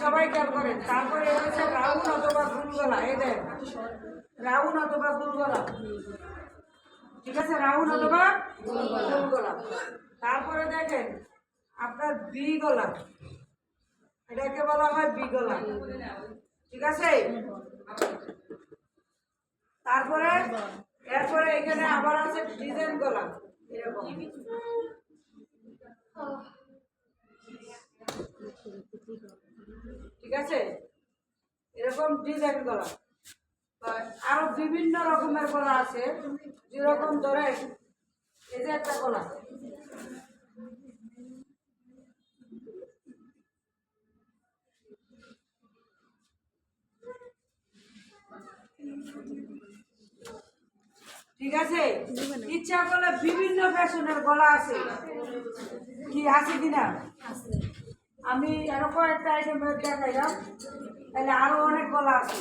সবাই খেয়াল করেন। তারপরে হচ্ছে রাউন্ড অথবা ফুল গলা, এই দেখ রাউন্ড অথবা ফুল গলা, ঠিক আছে, রাউন্ড অথবা ফুল গলা। তারপরে দেখেন আপনার বি গলা, এটাকে বলা হয় বি গলা, ঠিক আছে। তারপরে এরপরে এখানে আবার আছে ডিজাইন গলা, এরকম, ঠিক আছে, এরকম ডিজাইন গলা। আরো বিভিন্ন রকমের গলা আছে, যেরকম ধরে এই যে একটা গলা, ঠিক আছে। ইচ্ছা করলে বিভিন্ন ফ্যাশনের গলা আছে, কি আছে কিনা আমি এরকম একটা আইটেম দেখাইলাম, তাহলে আরো অনেক গলা আছে।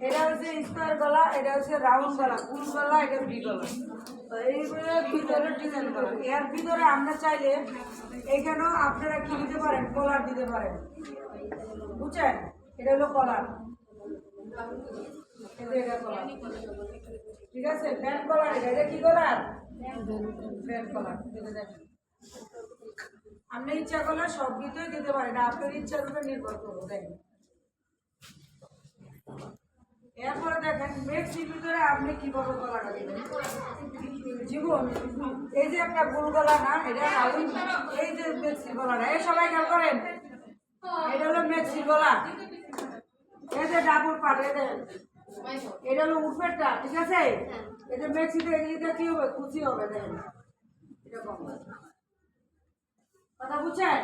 এটা হচ্ছে স্কোয়ার গলা, এটা হচ্ছে রাউন্ড গলা, ফুল গলা, এটা ভি গলা। তো এইগুলো ভিতরে ডিজাইন গলা। এর ভিতরে আমরা চাইলে এখানেও আপনারা কি দিতে পারেন, কলার দিতে পারেন, বুঝছেন। এটা হলো কলার, এটা কলার, ঠিক আছে। ব্যান্ড কলার, এটা কি কলার, ব্যান্ড কলার। আপনি ইচ্ছা করলে সব ভিতরে দিতে পারেন, আপনার ইচ্ছার উপর নির্ভর করবো। দেখেন এরপরে দেখেন মেক্সির ভিতরে আপনি কিভাবে গলাটা দেবেন জীবন। এই যে একটা গোল গলা না, এটা এই যে মেক্সির গলাটা, এই সবাই খেয়াল করেন, এটা হলো মেক্সির গলা, এই যে ডাবল পাট, এটা হলো উপরেরটা, ঠিক আছে। এটা মেক্সিতে এদিকে কি হবে, কুচি হবে, দেখেন এরকম, কথা বুঝছেন।